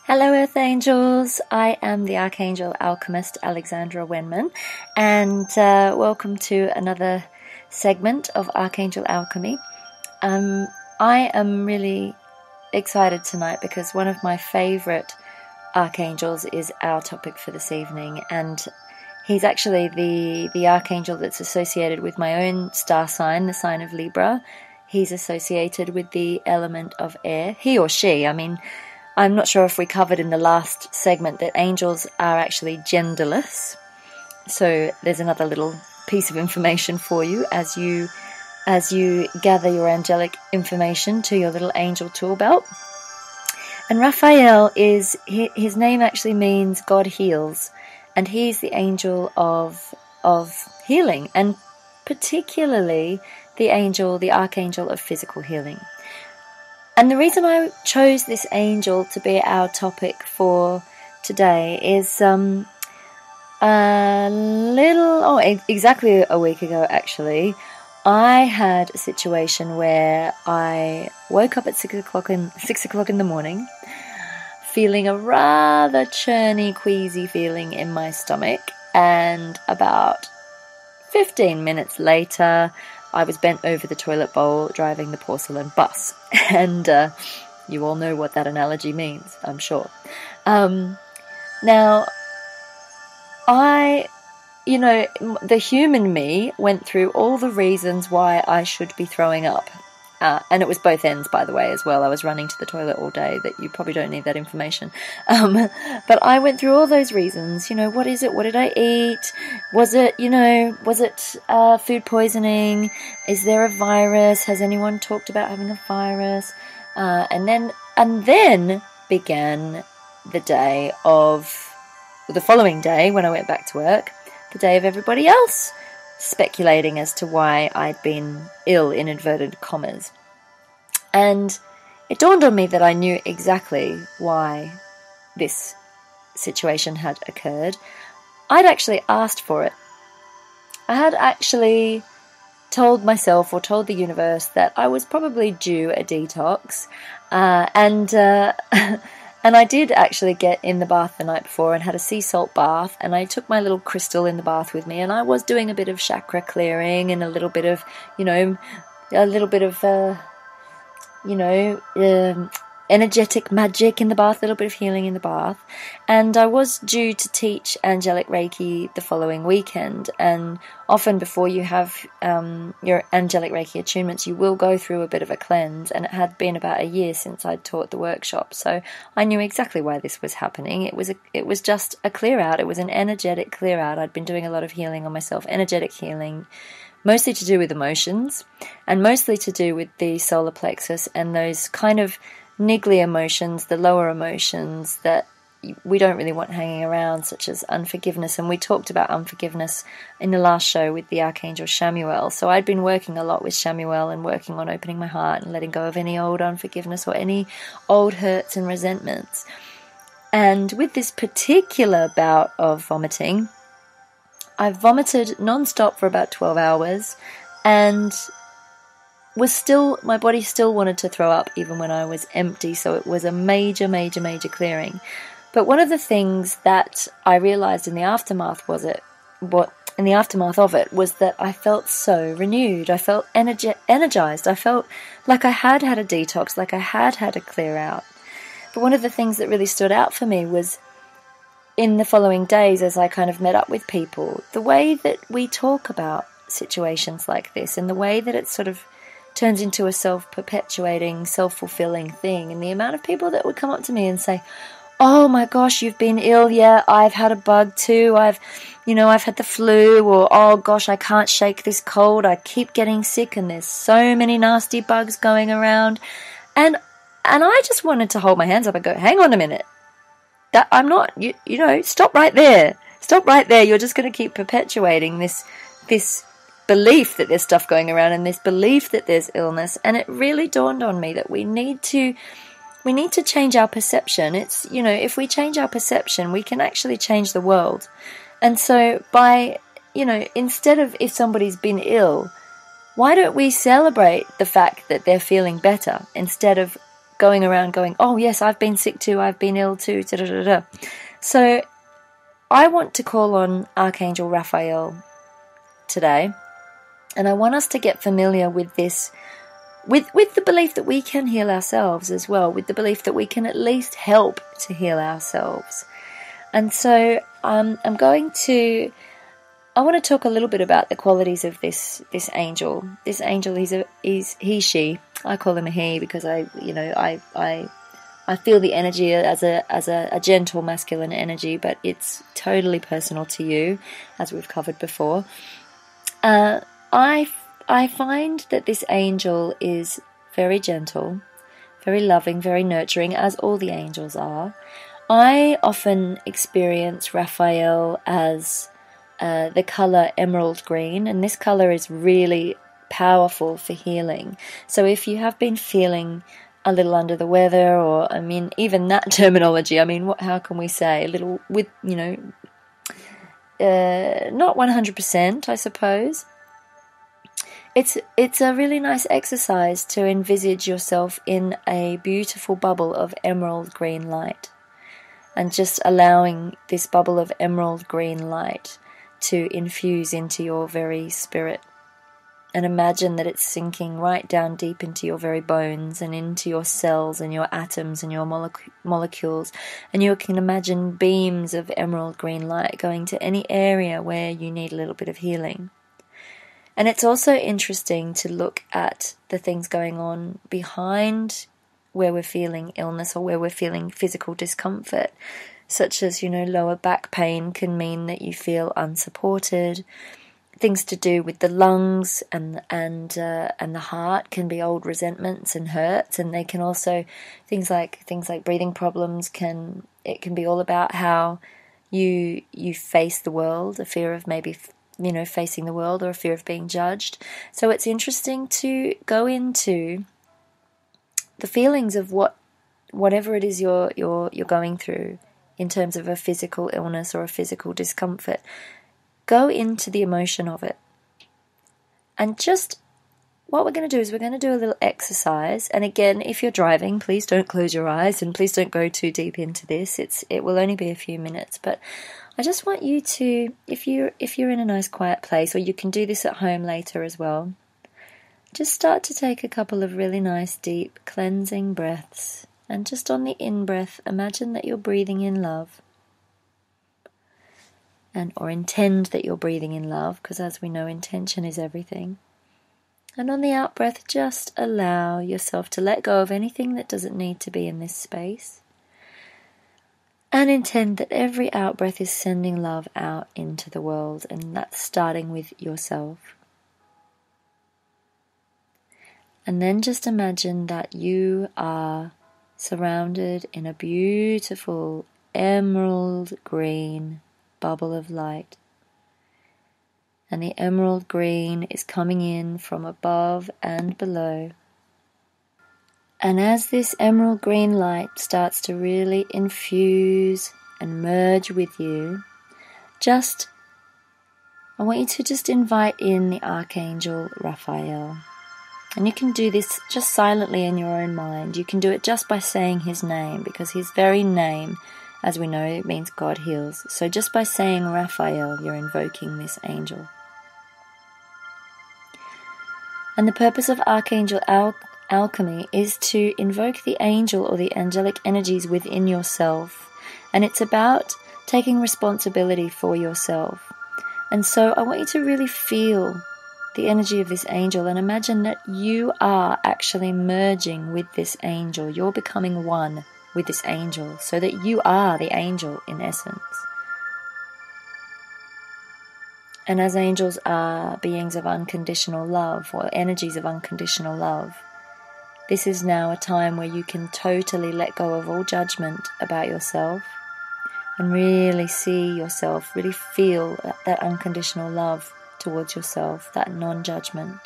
Hello Earth Angels, I am the Archangel Alchemist Alexandra Wenman, and welcome to another segment of Archangel Alchemy. I am really excited tonight because one of my favourite archangels is our topic for this evening, and he's actually the archangel that's associated with my own star sign, the sign of Libra. He's associated with the element of air, he or she. I'm not sure if we covered in the last segment that angels are actually genderless. So there's another little piece of information for you as you gather your angelic information to your little angel tool belt. And Raphael his name actually means God heals, and he's the angel of healing, and particularly the archangel of physical healing. And the reason I chose this angel to be our topic for today is exactly a week ago actually, I had a situation where I woke up at 6 o'clock in the morning, feeling a rather churny, queasy feeling in my stomach, and about 15 minutes later I was bent over the toilet bowl driving the porcelain bus. And you all know what that analogy means, I'm sure. Now, the human me went through all the reasons why I should be throwing up. And it was both ends, by the way, as well. I was running to the toilet all day. That you probably don't need that information. But I went through all those reasons. What is it? What did I eat? Was it food poisoning? Is there a virus? Has anyone talked about having a virus? And then began the following day when I went back to work, the day of everybody else speculating as to why I'd been ill, in inverted commas. And it dawned on me that I knew exactly why this situation had occurred. I'd actually asked for it. I had actually told myself or told the universe that I was probably due a detox, and I did actually get in the bath the night before and had a sea salt bath, and I took my little crystal in the bath with me, and I was doing a bit of chakra clearing and a little bit of, energetic magic in the bath, a little bit of healing in the bath. And I was due to teach angelic Reiki the following weekend, and often before you have your angelic Reiki attunements, you will go through a bit of a cleanse, and it had been about a year since I'd taught the workshop, so I knew exactly why this was happening. It was just a clear out. It was an energetic clear out. I'd been doing a lot of healing on myself, energetic healing, mostly to do with emotions, and mostly to do with the solar plexus and those kind of niggly emotions, the lower emotions that we don't really want hanging around, such as unforgiveness. And we talked about unforgiveness in the last show with the Archangel Chamuel. So I'd been working a lot with Chamuel and working on opening my heart and letting go of any old unforgiveness or any old hurts and resentments. And with this particular bout of vomiting, I vomited non-stop for about 12 hours, and my body still wanted to throw up even when I was empty, so it was a major, major, major clearing. But one of the things that I realized in the aftermath of it was that I felt so renewed. I felt energized. I felt like I had a detox, like I had a clear out. But one of the things that really stood out for me was in the following days, as I kind of met up with people, the way that we talk about situations like this, and the way that it sort of turns into a self-perpetuating, self-fulfilling thing, and the amount of people that would come up to me and say, "Oh my gosh, you've been ill." "Yeah, I've had a bug too. I've had the flu," or "Oh gosh, I can't shake this cold. I keep getting sick and there's so many nasty bugs going around." And I just wanted to hold my hands up and go, "Hang on a minute. That I'm not, stop right there. Stop right there. You're just going to keep perpetuating this belief that there's stuff going around and this belief that there's illness." And it really dawned on me that we need to change our perception. It's, if we change our perception, we can actually change the world. And so instead of, if somebody's been ill, why don't we celebrate the fact that they're feeling better instead of going around going, oh yes, I've been sick too, I've been ill too, da da da da. So I want to call on Archangel Raphael today, and I want us to get familiar with this, with the belief that we can heal ourselves as well, with the belief that we can at least help to heal ourselves. And so I want to talk a little bit about the qualities of this angel. This angel is she. I call him a he because I feel the energy as a gentle masculine energy, but it's totally personal to you, as we've covered before. I find that this angel is very gentle, very loving, very nurturing, as all the angels are. I often experience Raphael as the colour emerald green, and this colour is really powerful for healing. So if you have been feeling a little under the weather, or, I mean, even that terminology, I mean, how can we say, a little with, not 100%, I suppose. It's a really nice exercise to envisage yourself in a beautiful bubble of emerald green light, and just allowing this bubble of emerald green light to infuse into your very spirit. And imagine that it's sinking right down deep into your very bones and into your cells and your atoms and your molecules. And you can imagine beams of emerald green light going to any area where you need a little bit of healing. And it's also interesting to look at the things going on behind where we're feeling illness or where we're feeling physical discomfort, such as, lower back pain can mean that you feel unsupported. Things to do with the lungs and the heart can be old resentments and hurts, and they can also things like breathing problems can be all about how you face the world, a fear of maybe facing the world, or a fear of being judged. So it's interesting to go into the feelings of whatever it is you're going through in terms of a physical illness or a physical discomfort. Go into the emotion of it. And just what we're going to do is we're going to do a little exercise. And again, if you're driving, please don't close your eyes and please don't go too deep into this. It will only be a few minutes, but I just want you to, if you're in a nice quiet place, or you can do this at home later as well, just start to take a couple of really nice deep cleansing breaths. And just on the in-breath, imagine that you're breathing in love. Or intend that you're breathing in love, because as we know, intention is everything. And on the out-breath, just allow yourself to let go of anything that doesn't need to be in this space. And intend that every out-breath is sending love out into the world, and that's starting with yourself. And then just imagine that you are surrounded in a beautiful emerald green bubble of light. And the emerald green is coming in from above and below. And as this emerald green light starts to really infuse and merge with you, I want you to just invite in the Archangel Raphael. And you can do this just silently in your own mind. You can do it just by saying his name, because his very name, as we know, it means God heals. So just by saying Raphael, you're invoking this angel. And the purpose of Archangel Alchemy is to invoke the angel or the angelic energies within yourself. And it's about taking responsibility for yourself. And so I want you to really feel the energy of this angel and imagine that you are actually merging with this angel. You're becoming one with this angel, so that you are the angel in essence. And as angels are beings of unconditional love, or energies of unconditional love, this is now a time where you can totally let go of all judgment about yourself and really see yourself, really feel that unconditional love towards yourself, that non-judgment.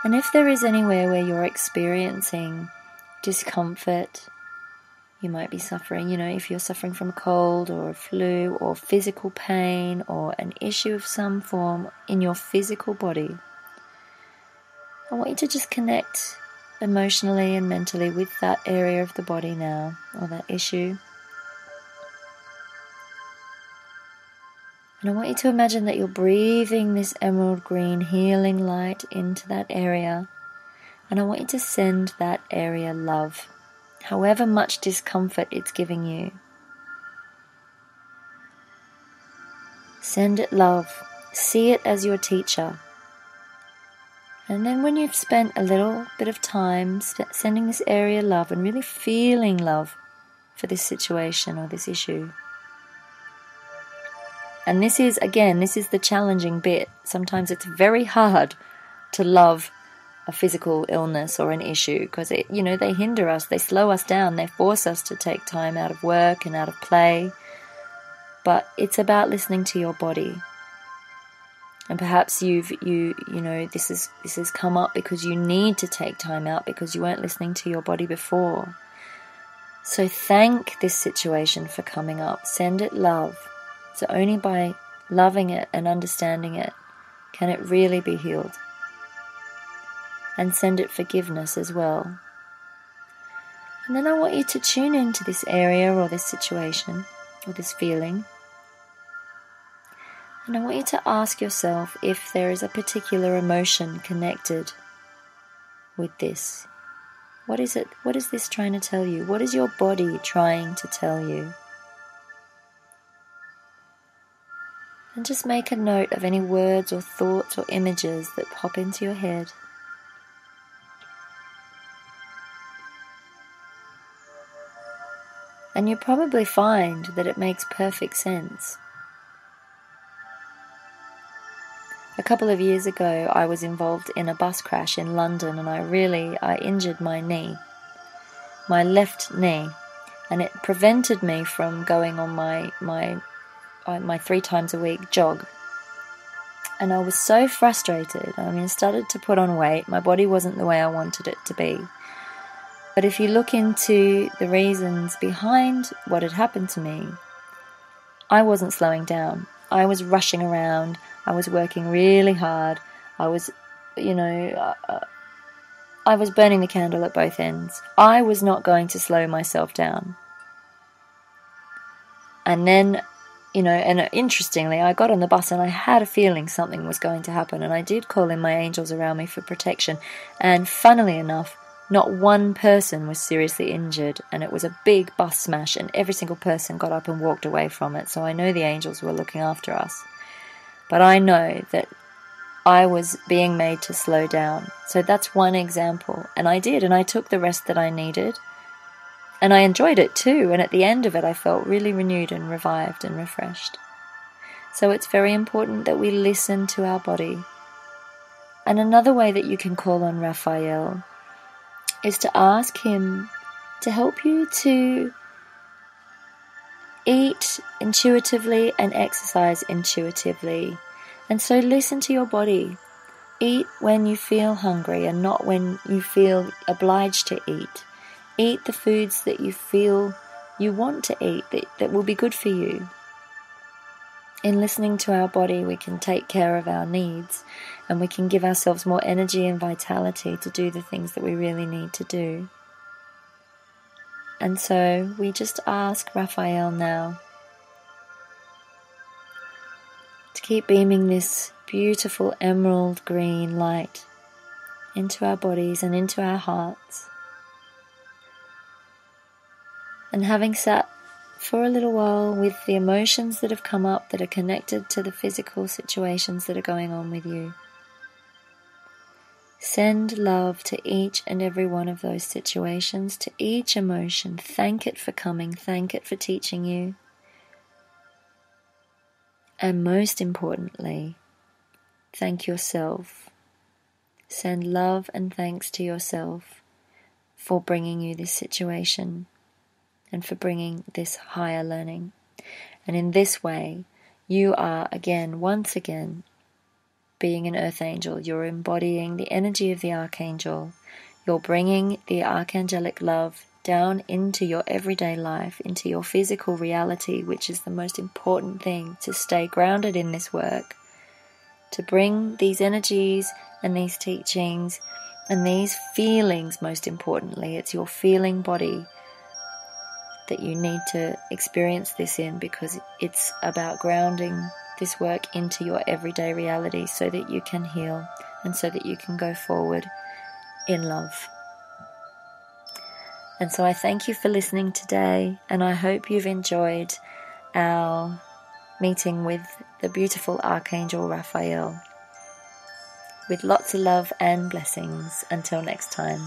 And if there is anywhere where you're experiencing discomfort, you might be suffering, if you're suffering from a cold or a flu or physical pain or an issue of some form in your physical body, I want you to just connect emotionally and mentally with that area of the body now, or that issue. And I want you to imagine that you're breathing this emerald green healing light into that area. And I want you to send that area love, however much discomfort it's giving you. Send it love. See it as your teacher. And then when you've spent a little bit of time sending this area love and really feeling love for this situation or this issue. And this is the challenging bit. Sometimes it's very hard to love a physical illness or an issue because they hinder us, they slow us down, they force us to take time out of work and out of play. But it's about listening to your body. And perhaps this has come up because you need to take time out because you weren't listening to your body before. So thank this situation for coming up. Send it love. So only by loving it and understanding it can it really be healed. And send it forgiveness as well. And then I want you to tune into this area or this situation or this feeling. And I want you to ask yourself if there is a particular emotion connected with this. What is it? What is this trying to tell you? What is your body trying to tell you? And just make a note of any words or thoughts or images that pop into your head. And you'll probably find that it makes perfect sense. A couple of years ago, I was involved in a bus crash in London, and I injured my knee, my left knee, and it prevented me from going on my 3 times a week jog. And I was so frustrated. I started to put on weight. My body wasn't the way I wanted it to be. But if you look into the reasons behind what had happened to me, I wasn't slowing down. I was rushing around. I was working really hard. I was burning the candle at both ends. I was not going to slow myself down. And then, and interestingly, I got on the bus and I had a feeling something was going to happen. And I did call in my angels around me for protection. And funnily enough, not one person was seriously injured, and it was a big bus smash, and every single person got up and walked away from it. So I know the angels were looking after us. But I know that I was being made to slow down. So that's one example. And I did, and I took the rest that I needed. And I enjoyed it too, and at the end of it I felt really renewed and revived and refreshed. So it's very important that we listen to our body. And another way that you can call on Raphael is to ask him to help you to eat intuitively and exercise intuitively. And so listen to your body. Eat when you feel hungry and not when you feel obliged to eat. Eat the foods that you feel you want to eat, that will be good for you. In listening to our body, we can take care of our needs, and we can give ourselves more energy and vitality to do the things that we really need to do. And so we just ask Raphael now to keep beaming this beautiful emerald green light into our bodies and into our hearts. And having sat for a little while with the emotions that have come up that are connected to the physical situations that are going on with you, send love to each and every one of those situations, to each emotion. Thank it for coming, thank it for teaching you. And most importantly, thank yourself. Send love and thanks to yourself for bringing you this situation and for bringing this higher learning. And in this way, you are once again, being an earth angel. You're embodying the energy of the archangel. You're bringing the archangelic love down into your everyday life, into your physical reality, which is the most important thing to stay grounded in this work, to bring these energies and these teachings And these feelings, most importantly, it's your feeling body that you need to experience this in, because it's about grounding this work into your everyday reality so that you can heal and so that you can go forward in love. And so I thank you for listening today, and I hope you've enjoyed our meeting with the beautiful Archangel Raphael. With lots of love and blessings. Until next time.